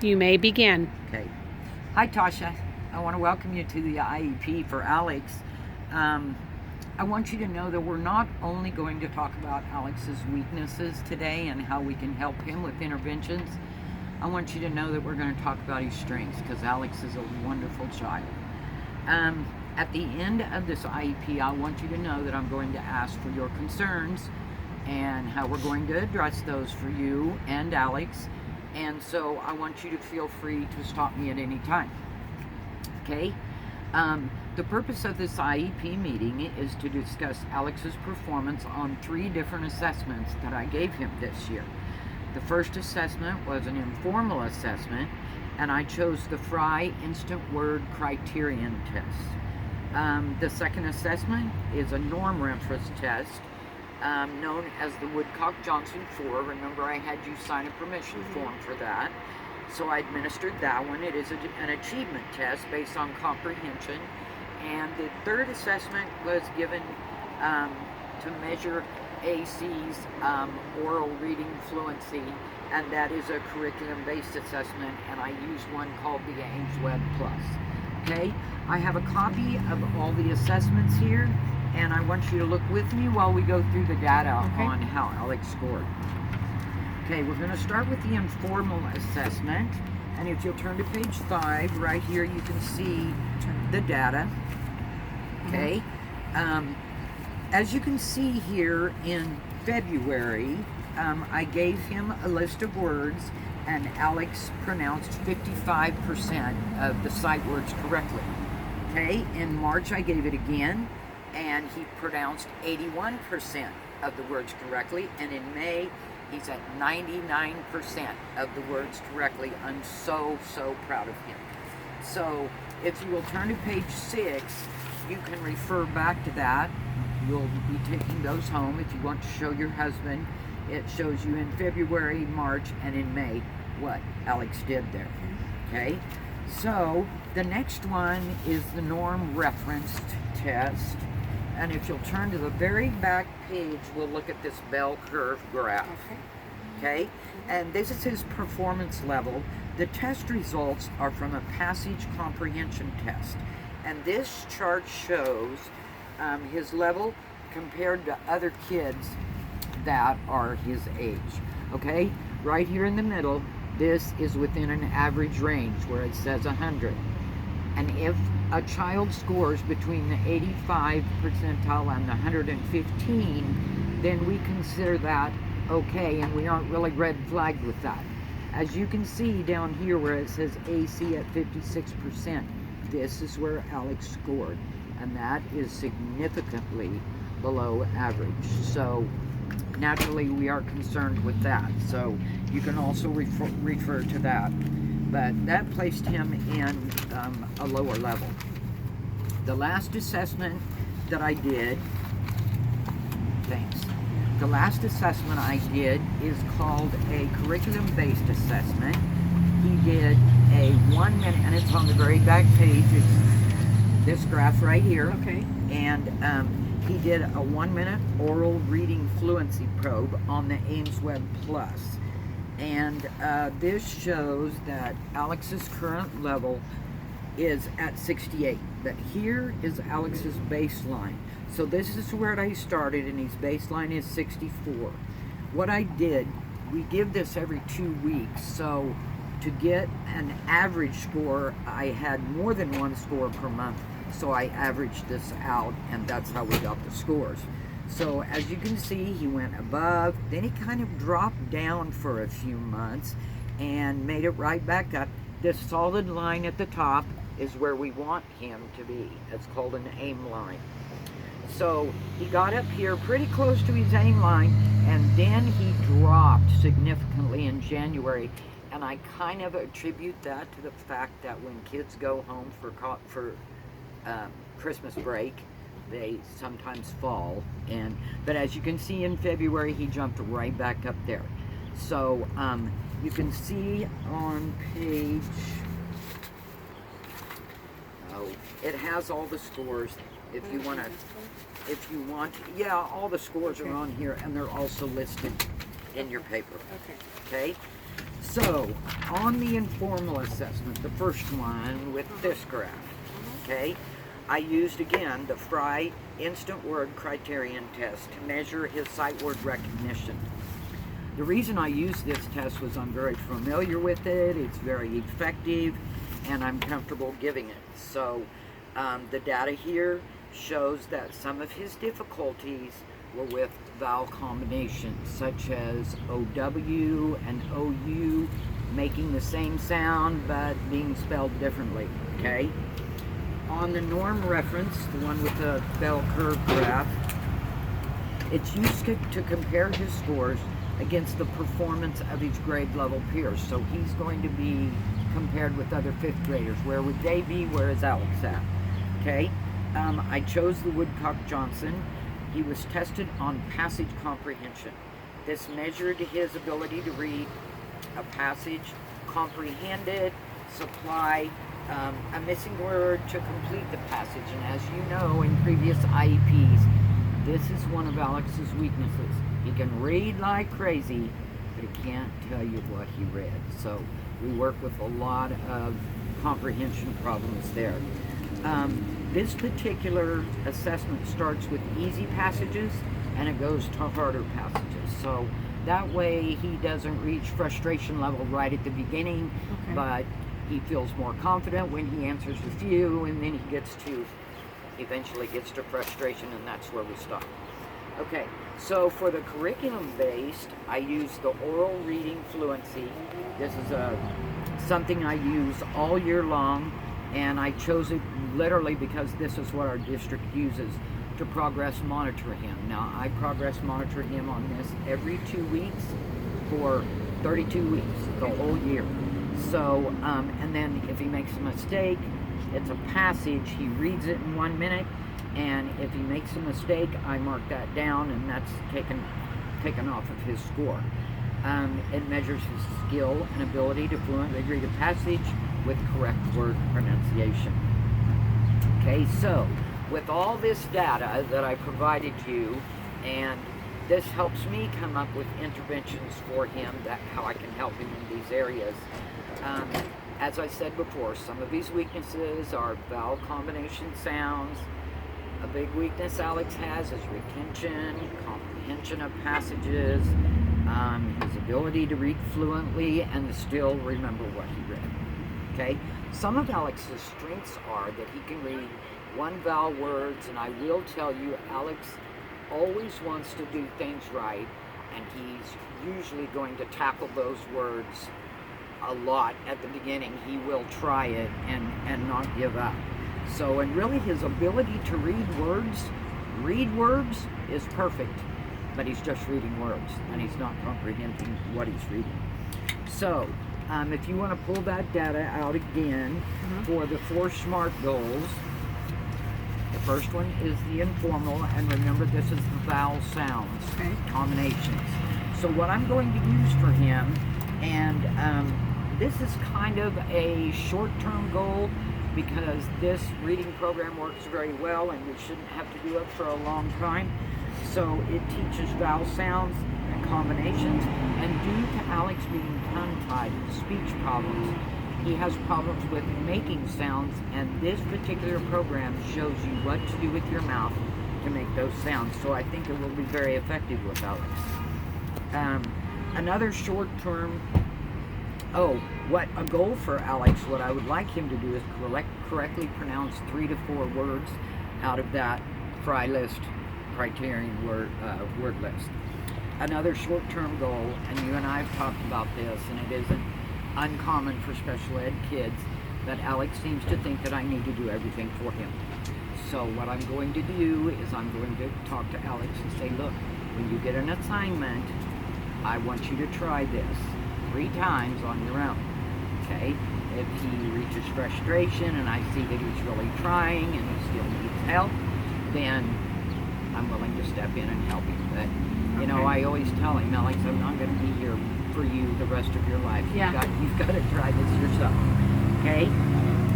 You may begin. Okay. Hi, Tasha. I want to welcome you to the IEP for Alex. I want you to know that we're not only going to talk about Alex's weaknesses today and how we can help him with interventions. I want you to know that we're going to talk about his strengths because Alex is a wonderful child. At the end of this IEP, I want you to know that I'm going to ask for your concerns and how we're going to address those for you and Alex. And so I want you to feel free to stop me at any time. Okay? The purpose of this IEP meeting is to discuss Alex's performance on 3 different assessments that I gave him this year. The first assessment was an informal assessment, and I chose the Fry Instant Word Criterion Test. The second assessment is a norm reference test, known as the Woodcock-Johnson 4. Remember, I had you sign a permission form for that. So I administered that one. It is an achievement test based on comprehension. And the third assessment was given to measure AC's oral reading fluency, and that is a curriculum-based assessment, and I used one called the Ames Web Plus. Okay, I have a copy of all the assessments here, and I want you to look with me while we go through the data on how Alex scored. Okay, we're going to start with the informal assessment, and if you'll turn to page 5, right here you can see the data. Okay, as you can see here in February, I gave him a list of words, and Alex pronounced 55% of the sight words correctly. Okay, in March I gave it again, and he pronounced 81% of the words correctly, and in May he's at 99% of the words correctly. I'm so proud of him. So if you will turn to page 6, you can refer back to that. You'll be taking those home if you want to show your husband. It shows you in February, March, and in May what Alex did there. Okay, so the next one is the norm referenced test. And if you'll turn to the very back page, we'll look at this bell curve graph. Okay? And this is his performance level. The test results are from a passage comprehension test. And this chart shows his level compared to other kids that are his age. Okay? Right here in the middle, this is within an average range where it says 100. And if a child scores between the 85 percentile and the 115, then we consider that okay, and we aren't really red flagged with that. As you can see down here where it says AC at 56%, this is where Alex scored, and that is significantly below average. So naturally we are concerned with that. So you can also refer to that. But that placed him in a lower level. The last assessment that I did, the last assessment I did is called a curriculum-based assessment. He did a 1 minute, and it's on the very back page, it's this graph right here. Okay. And he did a 1 minute oral reading fluency probe on the Ames Web Plus. And this shows that Alex's current level is at 68, but here is Alex's baseline. So this is where I started, and his baseline is 64. What I did, we give this every 2 weeks, so to get an average score, I had more than 1 score per month, so I averaged this out, and that's how we got the scores. So as you can see, he went above, then he kind of dropped down for a few months and made it right back up. This solid line at the top is where we want him to be. It's called an aim line. So he got up here pretty close to his aim line, and then he dropped significantly in January. And I kind of attribute that to the fact that when kids go home for Christmas break, they sometimes fall. But as you can see in February, he jumped right back up there. So you can see on page, it has all the scores. If you want, yeah, all the scores are on here, and they're also listed in your paper. Okay. So, on the informal assessment, the first one with this graph, okay, I used again the Fry Instant Word Criterion Test to measure his sight word recognition. The reason I used this test was I'm very familiar with it, it's very effective, and I'm comfortable giving it. So the data here shows that some of his difficulties were with vowel combinations, such as OW and OU making the same sound but being spelled differently, okay? On the norm reference, the one with the bell curve graph, it's used to compare his scores against the performance of his grade level peers. So he's going to be compared with other 5th graders. Where would they be? Where is Alex at? Okay, I chose the Woodcock-Johnson. He was tested on passage comprehension. This measured his ability to read a passage, comprehend it, supply a missing word to complete the passage. And as you know, in previous IEPs, this is one of Alex's weaknesses. He can read like crazy, but he can't tell you what he read. So we work with a lot of comprehension problems there. This particular assessment starts with easy passages and it goes to harder passages. So that way he doesn't reach frustration level right at the beginning, but he feels more confident when he answers a few, and then he eventually gets to frustration, and that's where we stop. Okay, so for the curriculum-based, I use the oral reading fluency. This is something I use all year long, and I chose it literally because this is what our district uses to progress monitor him. Now, I progress monitor him on this every 2 weeks for 32 weeks, the whole year. So, and then if he makes a mistake, it's a passage, he reads it in 1 minute, and if he makes a mistake, I mark that down, and that's taken off of his score. It measures his skill and ability to fluently read a passage with correct word pronunciation. Okay, so with all this data that I provided you, and this helps me come up with interventions for him, how I can help him in these areas. As I said before, some of his weaknesses are vowel combination sounds. A big weakness Alex has is retention, comprehension of passages, his ability to read fluently and to still remember what he read. Okay? Some of Alex's strengths are that he can read one vowel words, and I will tell you, Alex always wants to do things right, and he's usually going to tackle those words a lot at the beginning. He will try it and not give up. So, and really his ability to read words is perfect, but he's just reading words and he's not comprehending what he's reading. So, if you want to pull that data out again for the 4 SMART goals, the first one is the informal, and remember this is the vowel sounds, combinations. So what I'm going to use for him, and this is kind of a short-term goal because this reading program works very well and we shouldn't have to do it for a long time. So it teaches vowel sounds and combinations, and due to Alex being tongue-tied, speech problems, he has problems with making sounds, and this particular program shows you what to do with your mouth to make those sounds. So I think it will be very effective with Alex. Another short-term, what a goal for Alex, what I would like him to do is correctly pronounce 3 to 4 words out of that Fry list criterion word list. Another short-term goal, and you and I have talked about this, and it isn't uncommon for special ed kids, that Alex seems to think that I need to do everything for him. So what I'm going to do is I'm going to talk to Alex and say, look, when you get an assignment, I want you to try this 3 times on your own, okay? If he reaches frustration and I see that he's really trying and he still needs help, then I'm willing to step in and help him. But, you know, I always tell him, Alex, I'm not going to be here for you the rest of your life. You've got to try this yourself, okay?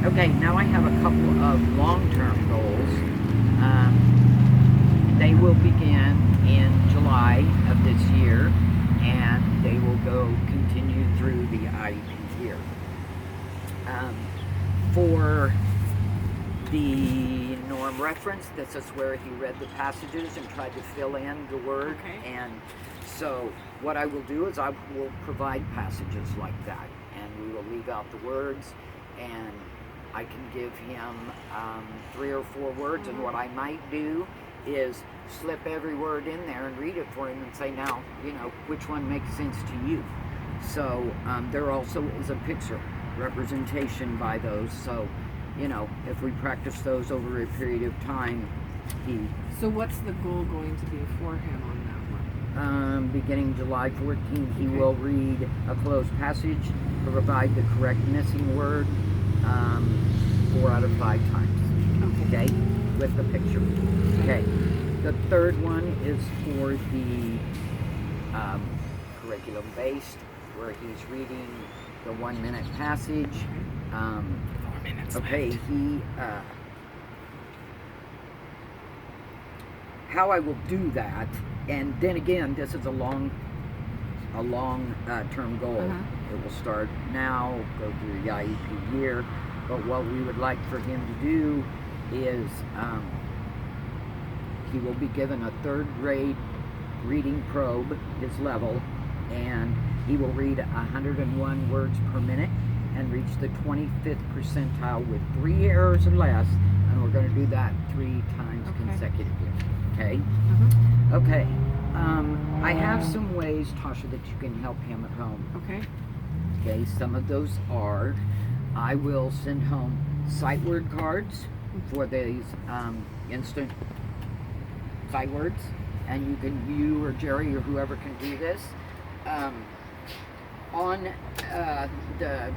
Okay, now I have a couple of long-term goals. They will begin in July of this year, and they will continue through the IEP year. For the norm reference, this is where he read the passages and tried to fill in the word. Okay. And so what I will do is I will provide passages like that, and we will leave out the words, and I can give him 3 or 4 words, and what I might do is slip every word in there and read it for him and say, now, which one makes sense to you? So there also is a picture representation by those, so if we practice those over a period of time, So what's the goal going to be for him on that one? Beginning July 14th, he Okay. will read a closed passage, provide the correct missing word 4 out of 5 times. Okay, with the picture. Okay, the third one is for the curriculum based, where he's reading the 1-minute passage. 4 minutes Okay, left. How I will do that, and then again, this is a long term goal. It will start now, go through the IEP year, but what we would like for him to do is he will be given a 3rd grade reading probe, his level, and he will read 101 words per minute and reach the 25th percentile with 3 errors or less, and we're going to do that 3 times consecutively. Okay? Okay. I have some ways, Tasha, that you can help him at home. Okay, some of those are, I will send home sight word cards for these instant sight words, and you or Jerry or whoever can do this. On the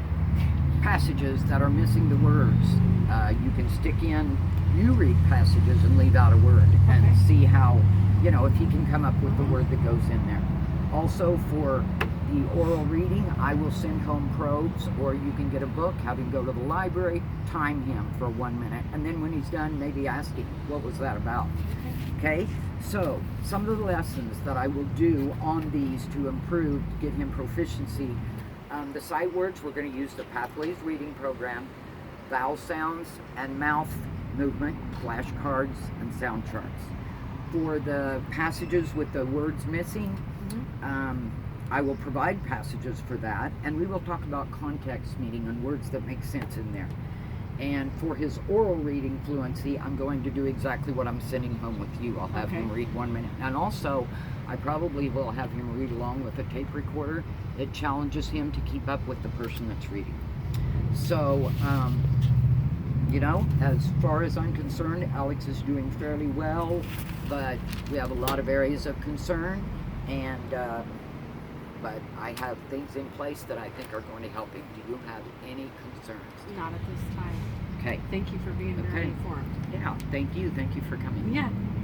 passages that are missing the words, you can stick in, you read passages and leave out a word and see how, if he can come up with the word that goes in there. Also for the oral reading, I will send home probes, or you can get a book, have him go to the library, time him for 1 minute, and then when he's done, maybe ask him, what was that about? Okay, so some of the lessons that I will do on these to improve, to get him proficiency. The sight words, we're going to use the Pathways reading program, vowel sounds and mouth movement, flashcards, and sound charts. For the passages with the words missing, I will provide passages for that, and we will talk about context meaning and words that make sense in there. And for his oral reading fluency, I'm going to do exactly what I'm sending home with you. I'll have him read 1 minute. And also, I probably will have him read along with a tape recorder. It challenges him to keep up with the person that's reading. So, as far as I'm concerned, Alex is doing fairly well, but we have a lot of areas of concern, and but I have things in place that I think are going to help him. Do you have any concerns? Not at this time. Okay. Thank you for being very informed. Yeah, thank you. Thank you for coming. Yeah.